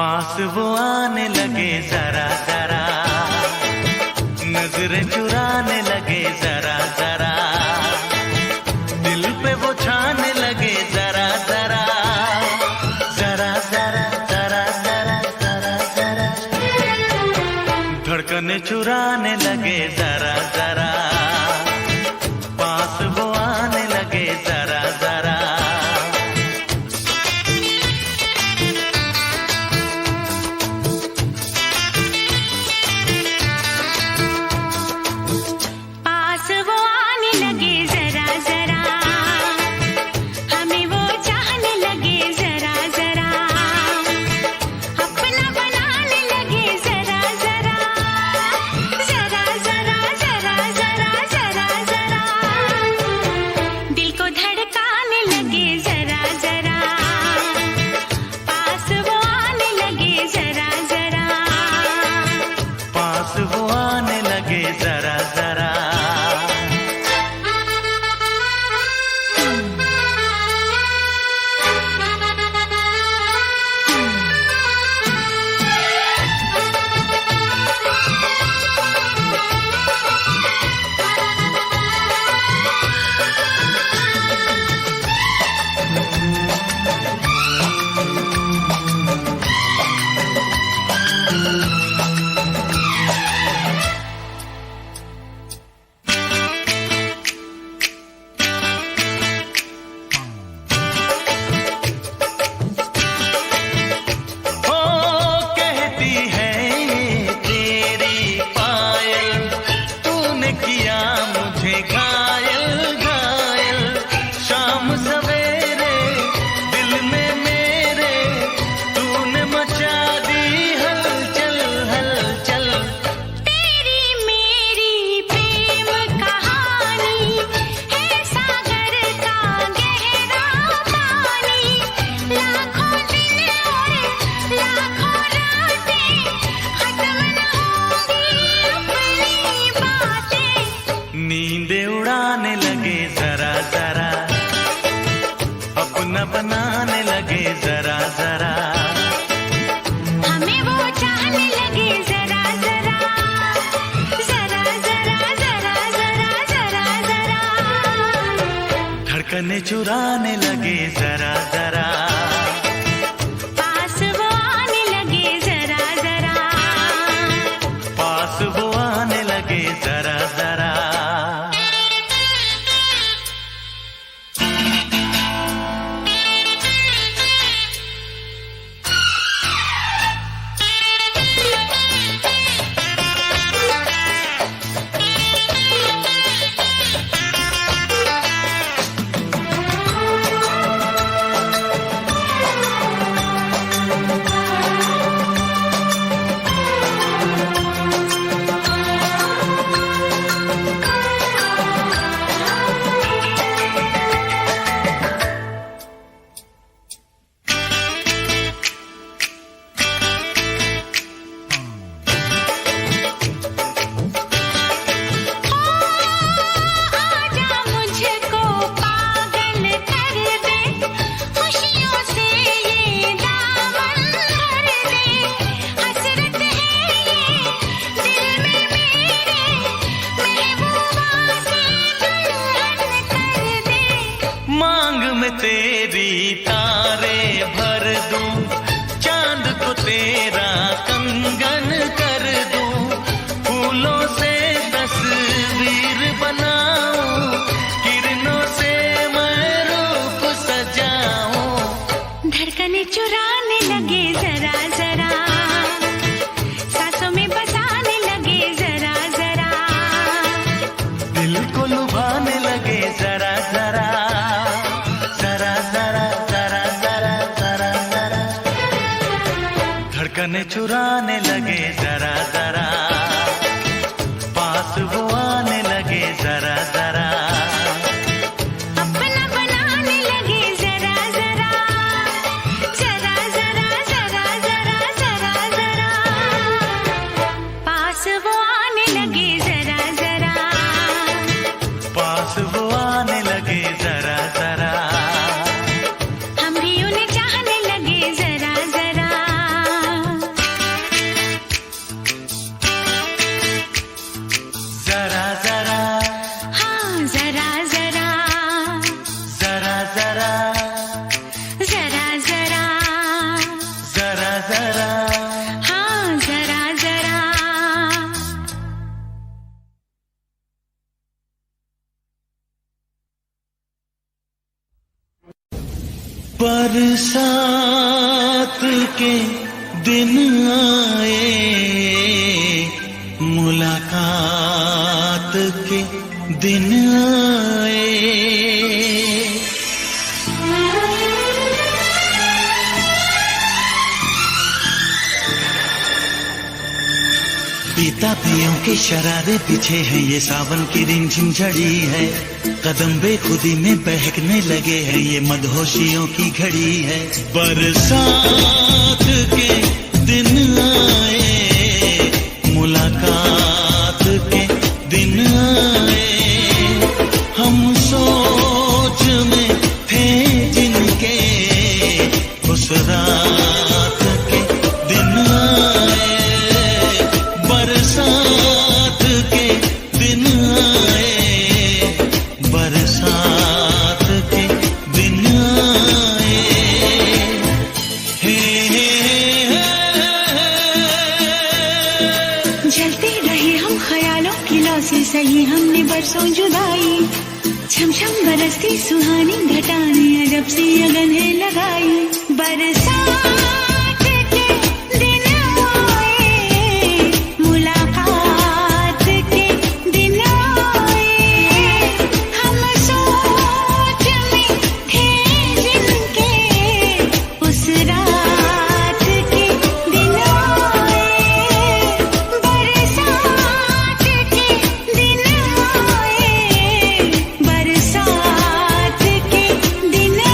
पास वो आने लगे जरा जरा, नजरें चुराने लगे जरा जरा, दिल पे वो छाने लगे जरा जरा, जरा जरा जरा जरा जरा जरा, धड़कने चुराने लगे जरा जरा, पास वो आने लगे जरा जरा। नींदे उड़ाने लगे जरा जरा, अपना बनाने लगे जरा जरा, हमें वो चाहने लगे जरा जरा, जरा जरा जरा जरा जरा जरा, धड़कने चुराने लगे जरा जरा, पास वो आने लगे जरा जरा, पास वो आने लगे जरा जरा। में तेरी तारे भर दूं, चांद को तेरा कंगन कर दूं, फूलों से तस्वीर बनाऊं, किरणों से मैं रूप सजाऊं। धड़कने चुराने लगे जरा जरा, सांसों में बसाने लगे जरा जरा, दिल को लुभाने लगे जरा जरा, जरा जरा जरा जरा जरा जरा, धड़कने चुराने लगे जरा जरा, पास वो आने लगे जरा जरा, अपना बनाने लगे जरा जरा, जरा जरा जरा जरा जरा जरा, पास वो आने लगे जरा जरा, पास वो आने लगे जरा जरा, हम भी उन्हें चाहने लगे जरा जरा। बरसात के दिन आए, मुलाकात के दिन आए। पीता पियों के शरारे पीछे हैं, ये सावन की रिमझिम झड़ी है। कदम बेखुदी में बहकने लगे हैं, ये मदहोशियों की घड़ी है। बरसात के दिन आए, मुलाकात के दिन आए। हम सोच में थे जिनके, उस रात के दिन आए। बरसात के दिन आए, बरसात के दिन आए। हे जलते रहे हम ख्यालों की लौ से, सही हमने बरसों जुदाई। छम छम बरसती सुहानी घटाने, अजब सी अगन है लगाई। बरसात के दिन आए, मुलाकात के दिन आए। हम सोच में थे जिनके, उस रात के दिन आए। बरसात के दिन आए, बरसात के दिन आए।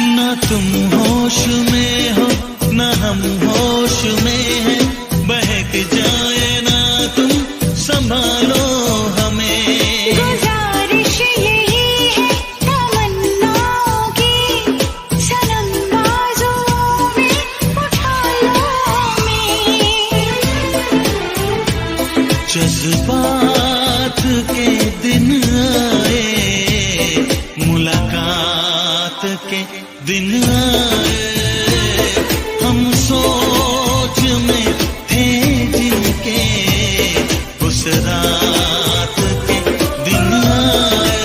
ना तुम होश में हो, ना हम होश में हैं। बहक जाए ना तुम, संभालो हमें। गुजारिश यही है तमन्नाओं की, सनम बाजुओं में उठा लो हमें। जज्बात के दिन आए, मुलाकात के दिन आए। हम सोच में थे जिनके, उस रात के दिन आए।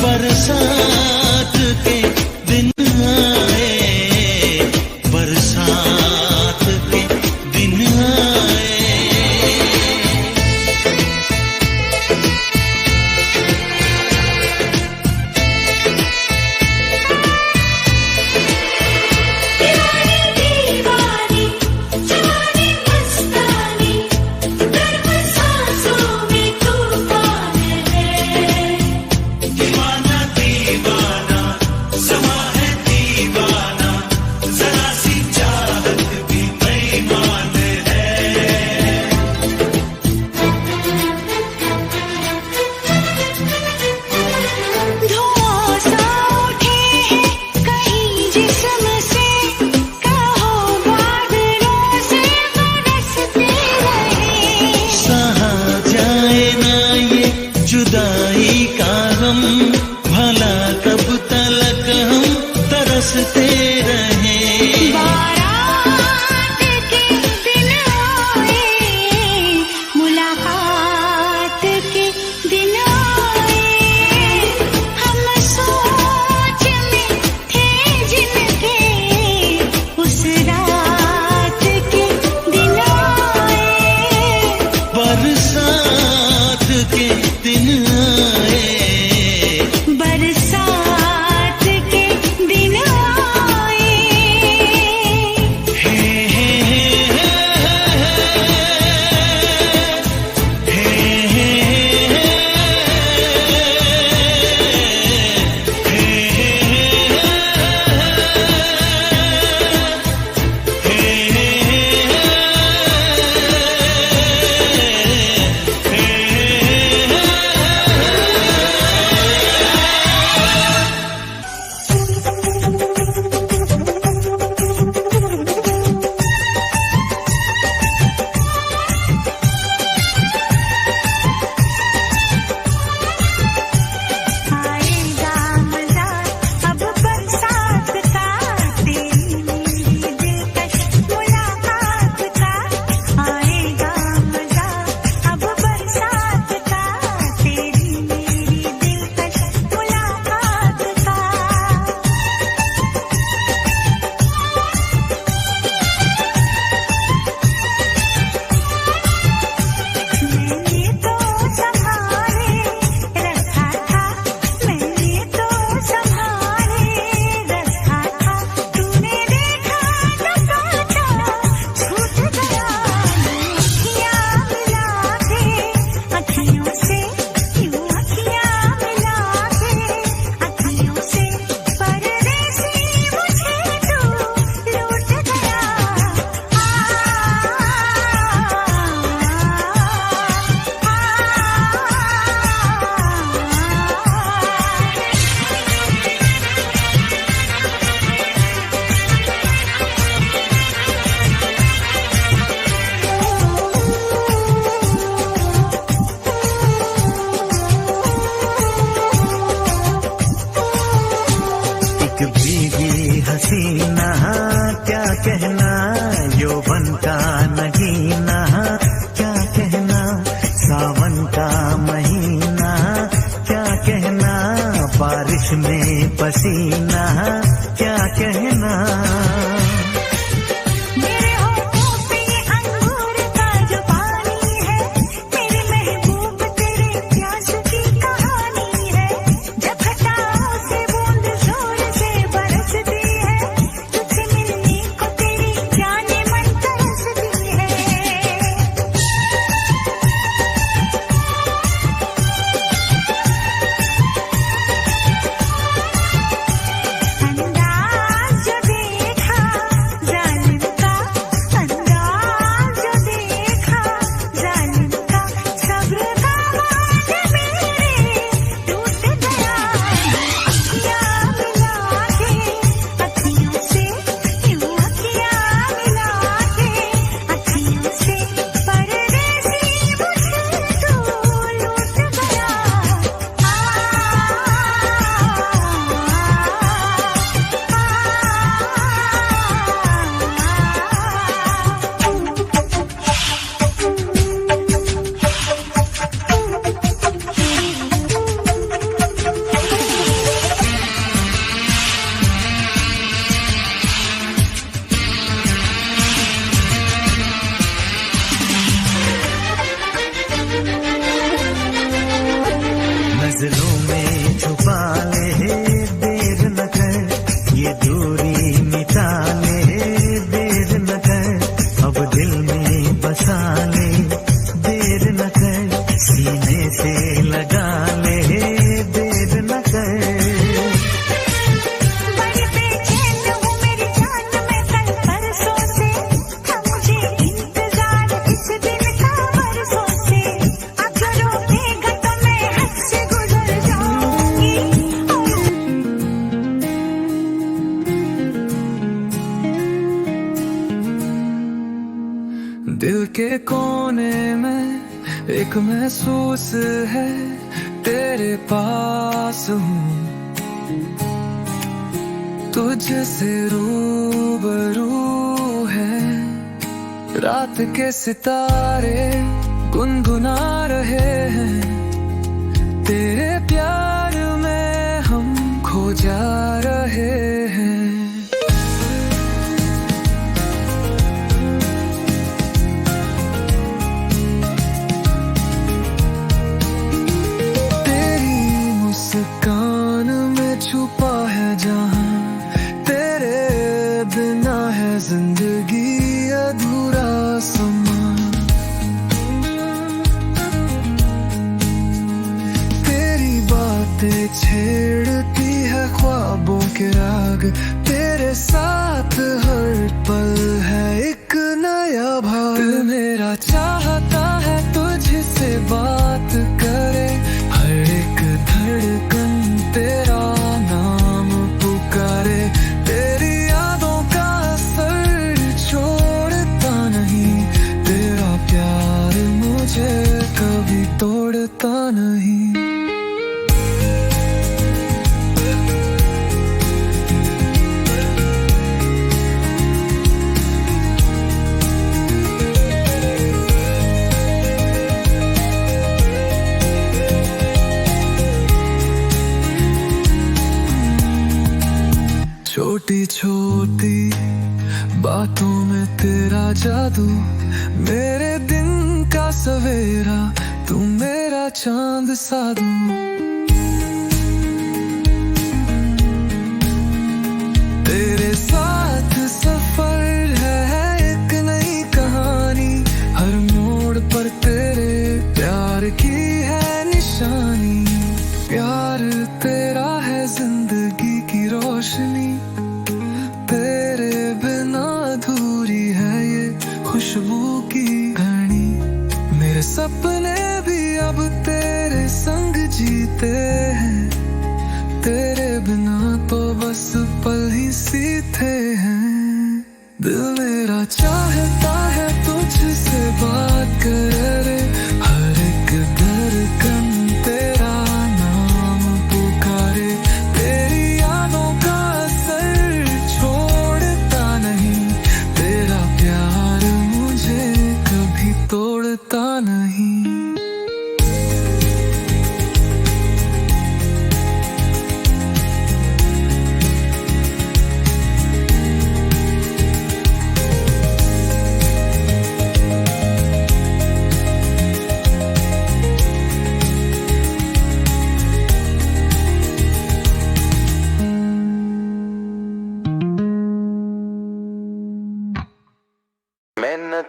बरसात के दिन आए, बरसात के दिन आए। पसीना क्या कहना। मेरे होठों पे ये अंगूर का जो पानी है, मेरे महबूब तेरे प्यास की कहानी है। जब घटाओं से बूंद जोर से बरसती है, तुझसे मिलने को तेरी जाने मन तरसती है। अंदाज जो देखा जालिम का, अंदाज जो देखा जालिम का, सब्र का बांध मेरे टूट गया। अखियाँ मिला के अखियों से, यूं अखियाँ मिला के अखियों से, परदेसी मुझसे तू लूट गया। नजरों में छुपा ले देर न कर, ये दूरी मिटा ले देर न कर, अब दिल में बसा ले देर न कर, सीने से लगा ले देर न कर। बड़ी बेचैन हूँ मेरी जान मैं कल परसों से, था मुझे इंतजार इस दिन का बरसों से। अब जो रोकेगा तो मैं हद से गुजर जाऊंगी। दिल के कोने में एक महसूस है, तेरे पास हूँ, तुझसे रूबरू है। रात के सितारे गुनगुना रहे हैं, तेरे प्यार में हम खो जा रहे हैं। तेरी मुस्कान में छुपा है जहां, तेरे बिना है जिंदगी अधूरा समा। तेरी बातें छेड़ती है ख्वाबों के राग, तेरे साथ हर पल है एक नया भाग। दिल मेरा चाहता है तुझसे बात करे, हर एक धड़कन तेरा नाम पुकारे। तेरी यादों का असर छोड़ता नहीं, तेरा प्यार मुझे कभी तोड़ता नहीं। छोटी छोटी बातों में तेरा जादू, मेरे दिन का सवेरा तू मेरा चांद साधू। तेरे साथ सफर है एक नई कहानी, हर मोड़ पर तेरे प्यार की है निशानी। प्यार तेरा है जिंदगी की रोशनी, तेरे बिना अधूरी है ये खुशबू की घड़ी। मेरे सपने भी अब तेरे संग जीते हैं, तेरे बिना तो बस पल ही सीते हैं। दिल मेरा चाहता है तुझसे बात करे, हर एक धड़कन तेरा नाम पुकारे। तेरी यादों का असर छोड़ता नहीं, तेरा प्यार मुझे कभी तोड़ता नहीं।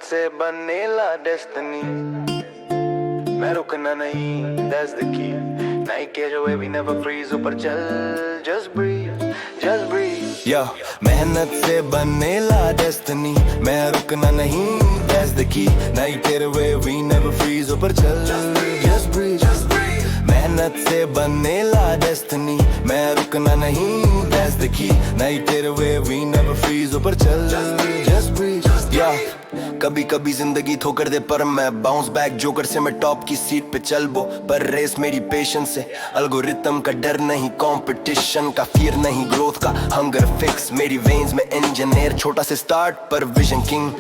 से बनेला डेस्टिनी, मैं रुकना नहीं, that's the key. Night के जो we never freeze, ऊपर चल, just breathe, just breathe. Yo, मेहनत से बनेला डेस्टिनी, मैं रुकना नहीं, that's the key. Night तेरे way we never freeze, ऊपर चल, just breathe, just breathe. मेहनत से बनेला डेस्टिनी, मैं रुकना नहीं, that's the key. Night तेरे way we never freeze, ऊपर चल, just breathe. Yeah. कभी कभी जिंदगी ठोकर दे पर मैं बाउंस बैक जोकर से, मैं टॉप की सीट पे चल बो, पर रेस मेरी पेशेंस से, अल्गोरिथम का डर नहीं, कंपटीशन का फियर नहीं, ग्रोथ का हंगर फिक्स मेरी वेन्स में, इंजीनियर छोटा से स्टार्ट पर विजन किंग,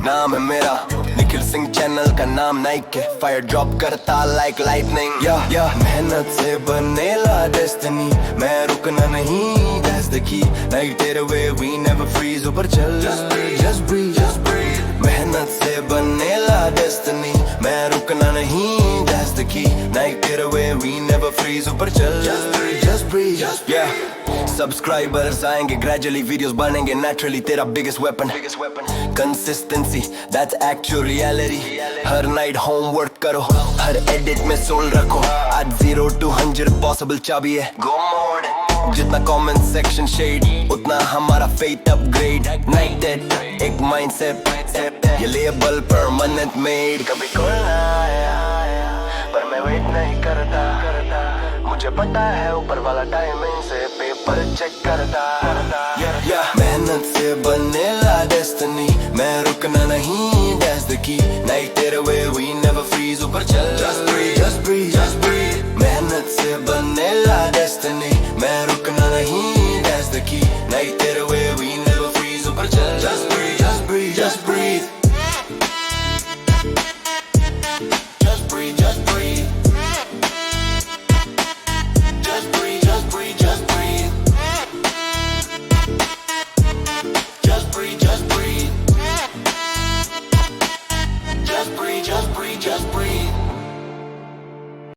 नाम है मेरा निखिल सिंह, चैनल का नाम नाइक है, फायर ड्रॉप करता लाइक लाइटनिंग, या मेहनत से बनेला डेस्टिनी, मैं रुकना नहीं, that's the key. नाइट तेरे वे वी नेवर फ्रीज, ऊपर चल, just breathe, just breathe. मेहनत से बनेला डेस्टिनी, मैं रुकना नहीं, that's the key. नाइट तेरे वे वी नेवर फ्रीज, ऊपर चल, just breathe, yeah. सब्सक्राइबर्स आएंगे ग्रेजुअली, वीडियोस बनेंगे नेचुरली, तेरा biggest weapon consistency, that's actual reality. Her night homework करो, हर एडिट में सोल रखो, आज 0 to 100 पॉसिबल चाबी है, गो मोड. जितना कमेंट सेक्शन शेड, उतना हमारा फेथ अपग्रेड. नाइटेड एक माइंडसेट, ये लेबल परमानेंट मेड. कभी कॉल आया पर मैं वेट नहीं करता, मुझे पता है ऊपर वाला टाइमिंग से पेपर चेक करता. मेहनत से बनेला डेस्टिनी, मैं रुकना नहीं, that's the key. नाइट तेरे वे we never freeze, ऊपर चल, just breathe, just breathe, just breathe. मेहनत से बनेला डेस्टिनी, मैं रुकना नहीं, that's the key. नाइट तेरे